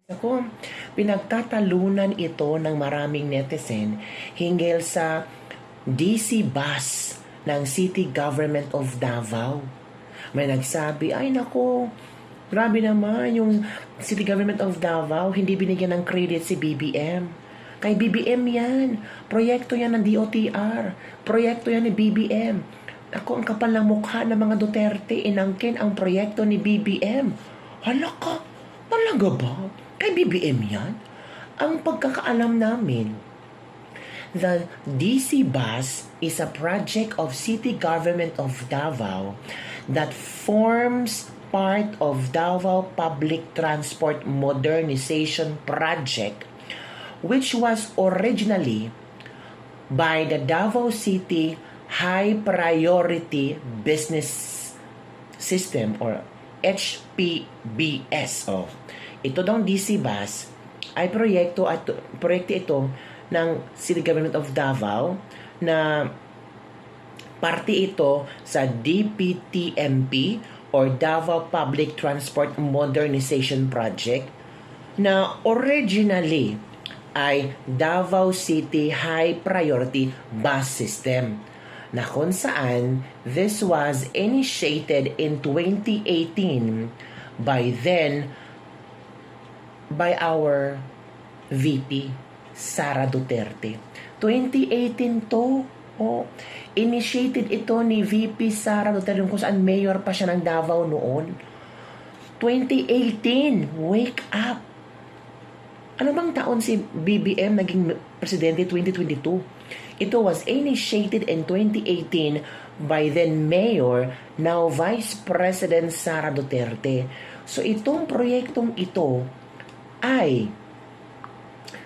Ako, pinagtatalunan ito ng maraming netizen hinggil sa DC bus ng City Government of Davao. May nagsabi, ay nako, grabe naman yung City Government of Davao, hindi binigyan ng credit si BBM. Kay BBM yan. Proyekto yan ng DOTR. Proyekto yan ni BBM. Ako, ang kapal ng mukha ng mga Duterte, inangkin ang proyekto ni BBM. Hala ka, talaga ba? Kay BBM yan? Ang pagkakaalam namin, the DC bus is a project of City Government of Davao that forms part of Davao Public Transport Modernization Project, which was originally by the Davao City High Priority Business System or HPBS. Ito daw DC bus ay proyekto ito ng City Government of Davao na parte ito sa DPTMP or Davao Public Transport Modernization Project na originally ay Davao City High Priority Bus System na kung saan this was initiated in 2018 by our VP, Sara Duterte. 2018 to. Initiated ito ni VP Sara Duterte kung saan mayor pa siya ng Davao noon. 2018, wake up. Ano bang taon si BBM naging presidente? 2022. Ito was initiated in 2018 by then Mayor, now Vice President Sara Duterte. So itong proyektong ito ay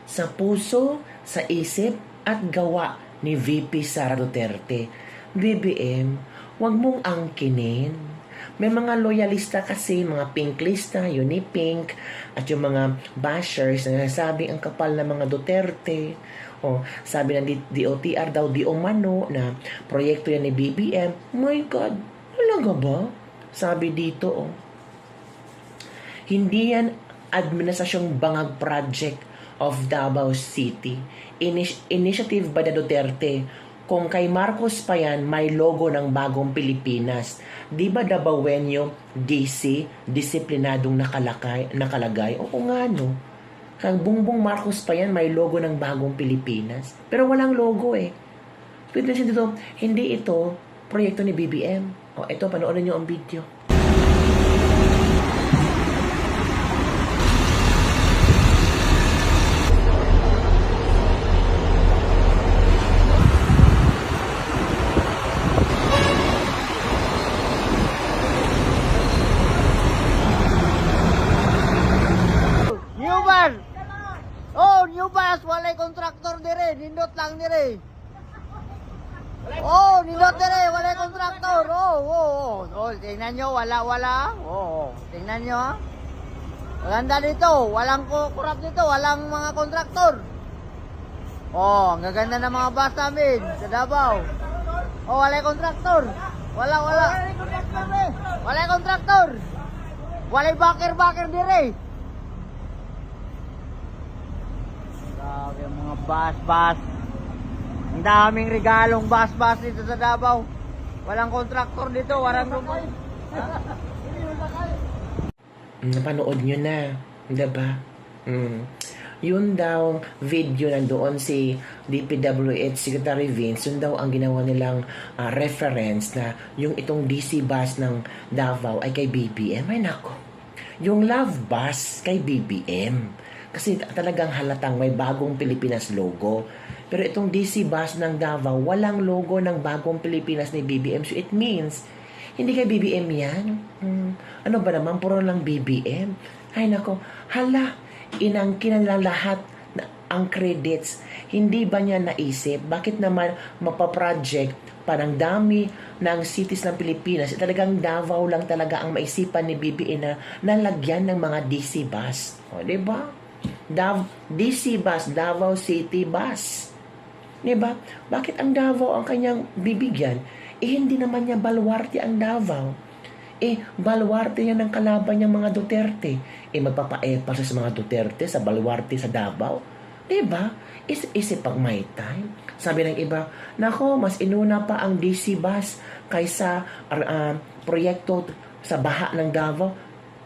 sa puso, sa isip at gawa ni VP Sara Duterte. BBM, wag mong angkinin. May mga loyalista kasi, mga pinklista, unipink, at yung mga bashers na nasabing ang kapal ng mga Duterte. Sabi ng DOTR daw, di umano na proyekto yan ni BBM. My God, talaga ba? Sabi dito, hindi yan Administrasyong Bangag Project of Davao City. Initiative by the Duterte. Kung kay Marcos pa yan, may logo ng Bagong Pilipinas. Di ba Davaoenyo, DC, disiplinadong nakalagay? Oo nga no. Kang Bongbong Marcos pa yan, may logo ng Bagong Pilipinas. Pero walang logo eh. Pwede dito, hindi ito proyekto ni BBM. Ito, panoorin nyo ang video. New bus, walay kontraktor dire, nindot lang dire. Nindot dire, walay kontraktor. Tingnan nyo, wala. Tingnan nyo ha. Maganda dito, walang kurap dito, walang mga kontraktor. Ang gaganda ng mga bus namin sa Davao. Walay kontraktor. Wala. Walay kontraktor. Walay bakir dire. Grabe mga bus. Ang daming regalong bus dito sa Davao. Walang kontraktor dito, walang lumay. Napanood nyo na, diba? Yun daw video nandoon si DPWH Secretary Vince, yun daw ang ginawa nilang reference na yung itong DC bus ng Davao ay kay BBM. Ay nako, yung love bus kay BBM. Kasi talagang halatang may Bagong Pilipinas logo. Pero itong DC bus ng Davao, walang logo ng Bagong Pilipinas ni BBM. So it means, hindi kay BBM yan. Ano ba naman, puro lang BBM. Ay nako, inangkinan lang lahat ang credits. Hindi ba niya naisip? Bakit naman mapaproject parang dami ng cities ng Pilipinas? Talagang Davao lang talaga ang maisipan ni BBM na nalagyan ng mga DC bus. Diba? DC bus, Davao City bus. Diba? Bakit ang Davao ang kanyang bibigyan? Hindi naman niya baluarte ang Davao. Baluarte yan ang kalaban niyang mga Duterte. Magpapa-epa sa mga Duterte, sa Baluarte, sa Davao. Diba? Isip pag may time. Sabi ng iba, nako, mas inuna pa ang DC bus kaysa proyekto sa baha ng Davao.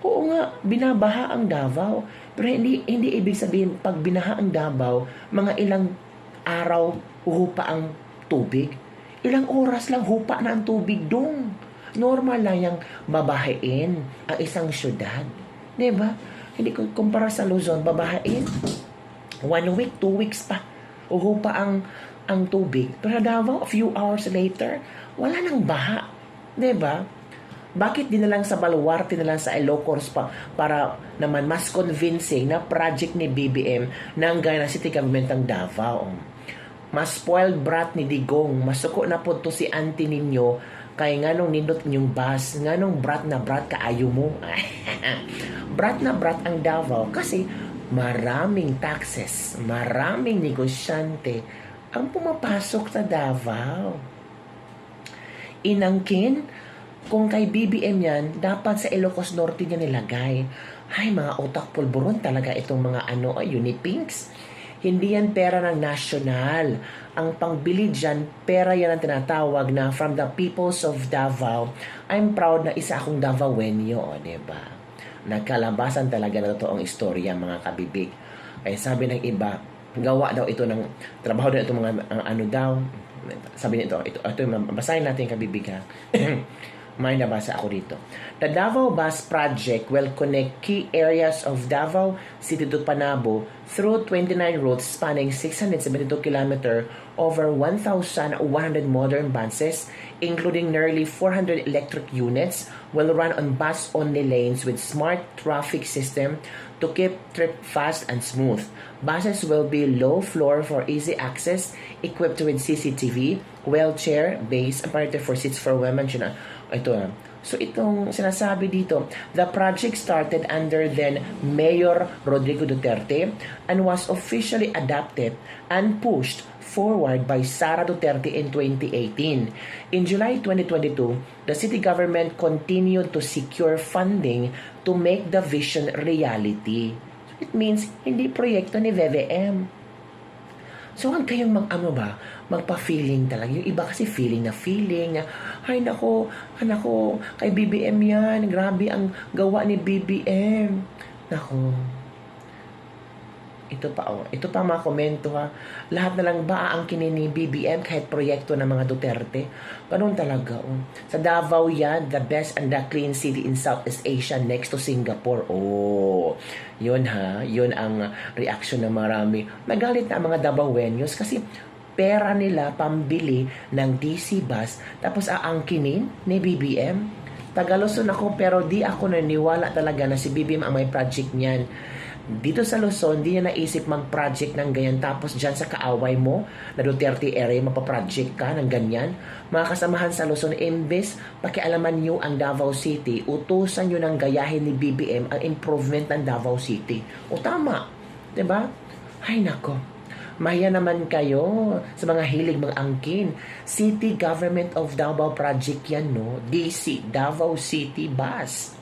Oo nga, binabaha ang Davao. Pero hindi ibig sabihin, pag binaha ang Davao, mga ilang araw huhupa ang tubig. Ilang oras lang hupa na ang tubig dong. Normal lang yung babahain ang isang syudad. Diba? Hindi ko kumpara sa Luzon, babahain 1 week, 2 weeks pa. Uhupa ang tubig. Pero Davao, a few hours later, wala nang baha. Diba? Bakit din na lang sa Baluarte, na lang sa Ilocos pa para naman mas convincing na project ni BBM ng gaya ng City Government ng Davao? Mas spoiled brat ni Digong, masuko na po to si auntie ninyo kay nganong nindot inyong bus, nganong brat na brat kaayo mo. Brat na brat ang Davao kasi maraming taxes, maraming negosyante ang pumapasok sa Davao. Inangkin, kung kay BBM yan, dapat sa Ilocos Norte niya nilagay. Ay, mga utak pulburon talaga itong mga Unipinks. Hindi yan pera ng national. Ang pangbili dyan, pera yan ang tinatawag na from the peoples of Davao. I'm proud na isa akong Davaoenyo, diba? Nagkalabasan talaga na totoong istorya, mga kabibig. Kaya sabi ng iba, gawa daw ito ng, trabaho daw ito mga sabi nito, ito basahin natin kabibig ha. May nabasa ako dito. The Davao Bus Project will connect key areas of Davao City to Panabo through 29 routes spanning 672 km over 1,100 modern buses, including nearly 400 electric units, will run on bus-only lanes with smart traffic system to keep trip fast and smooth. Buses will be low floor for easy access, equipped with CCTV, wheelchair, base, apparatus for seats for women. Ito na. So itong sinasabi dito, the project started under then Mayor Rodrigo Duterte and was officially adopted and pushed forward by Sara Duterte in 2018. In July 2022, the city government continued to secure funding to make the vision reality. So it means hindi proyekto ni VVM. So, huwag kayong magpa-feeling talaga. Yung iba kasi feeling na, ay nako, kay BBM yan. Grabe ang gawa ni BBM. Nako. Ito pa mga komento ha. Lahat na lang ba aangkinin ni BBM kahit proyekto ng mga Duterte? Ganun talaga. Sa Davao yan, the best and the clean city in Southeast Asia next to Singapore. Yun ha. Yun ang reaction ng marami. Nagalit na ang mga Davaoenos kasi pera nila pambili ng DC bus tapos aangkinin ni BBM. Tagaluson ako pero di ako naniniwala talaga na si BBM ang may project niyan. Dito sa Luzon, di niya naisip mag-project ng ganyan. Tapos dyan sa kaaway mo, na Duterte area, mapaproject ka ng ganyan. Mga kasamahan sa Luzon, imbes pakialaman nyo ang Davao City, utusan nyo ng gayahin ni BBM ang improvement ng Davao City. O tama, diba? Ay nako, mahiya naman kayo sa mga hilig mag-angkin. City Government of Davao Project yan, no? DC, Davao City Bus.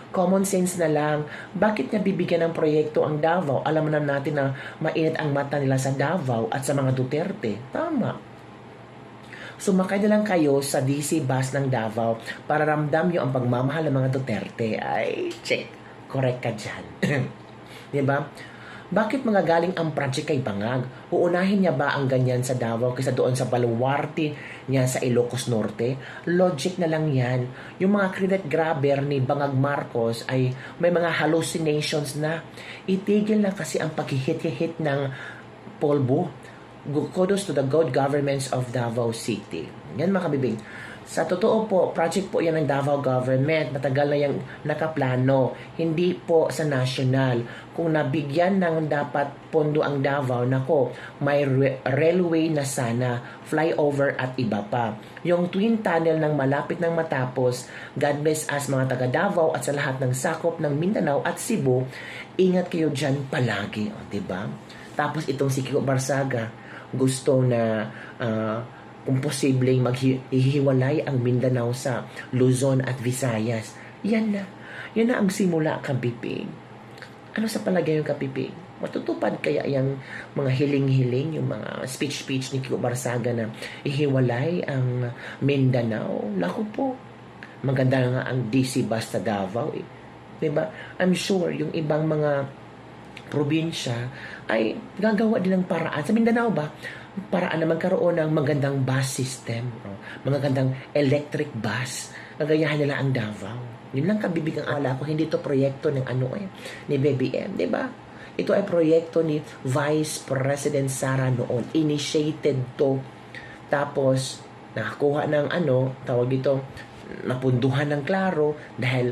Common sense na lang, bakit niya bibigyan ng proyekto ang Davao? Alam na natin na mainit ang mata nila sa Davao at sa mga Duterte. Tama. Sumakay na lang kayo sa DC bus ng Davao para ramdam nyo ang pagmamahal ng mga Duterte. Ay, check. Correct ka dyan. Diba? Bakit magagaling ang project kay Bangag? Uunahin niya ba ang ganyan sa Davao kaysa doon sa Baluarte niya sa Ilocos Norte? Logic na lang yan. Yung mga credit grabber ni Bangag Marcos ay may mga hallucinations na. Itigil na kasi ang paghihit-hit ng polvo. Kudos to the good governments of Davao City. Yan mga kabibig. Sa totoo po, project po yan ng Davao government. Matagal na yung nakaplano. Hindi po sa national. Kung nabigyan ng dapat pondo ang Davao, nako, may railway na sana, flyover at iba pa. Yung twin tunnel ng malapit ng matapos, God bless us mga taga Davao at sa lahat ng sakop ng Mindanao at Cebu, ingat kayo dyan palagi. Diba? Tapos itong si Kiko Barsaga, gusto na kung posibleng maghihiwalay ang Mindanao sa Luzon at Visayas. Yan na. Yan na ang simula, Kapipig. Ano sa palagay yung Kapipig? Matutupad kaya yung mga hiling-hiling, yung mga speech-speech ni Kiko Barsaga na ihiwalay ang Mindanao? Naku po, maganda nga ang DC bus sa Davao eh. Diba? I'm sure yung ibang mga probinsya ay gagawa din ng paraan. Sa Mindanao ba? Paraan na magkaroon ng magandang bus system. Magandang electric bus. Gagayahan nila ang Davao. Yun lang Kabibig ang ala ko. Hindi to proyekto ng ni BBM. Diba? Ito ay proyekto ni Vice President Sara noon. Initiated to. Tapos, nakakuha ng tawag dito, napunduhan ng klaro dahil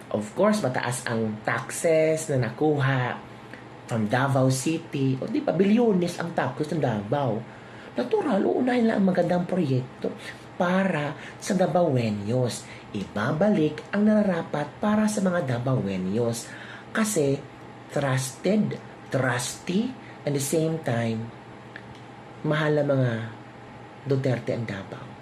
of course, mataas ang taxes na nakuha from Davao City. O di ba, bilyones ang taxes ng Davao. Natural, uunahin lang ang magandang proyekto para sa Davaoenos. Ibabalik ang nararapat para sa mga Davaoenos. Kasi, trusted, trusty, and the same time, mahal na mga Duterte ang Davao.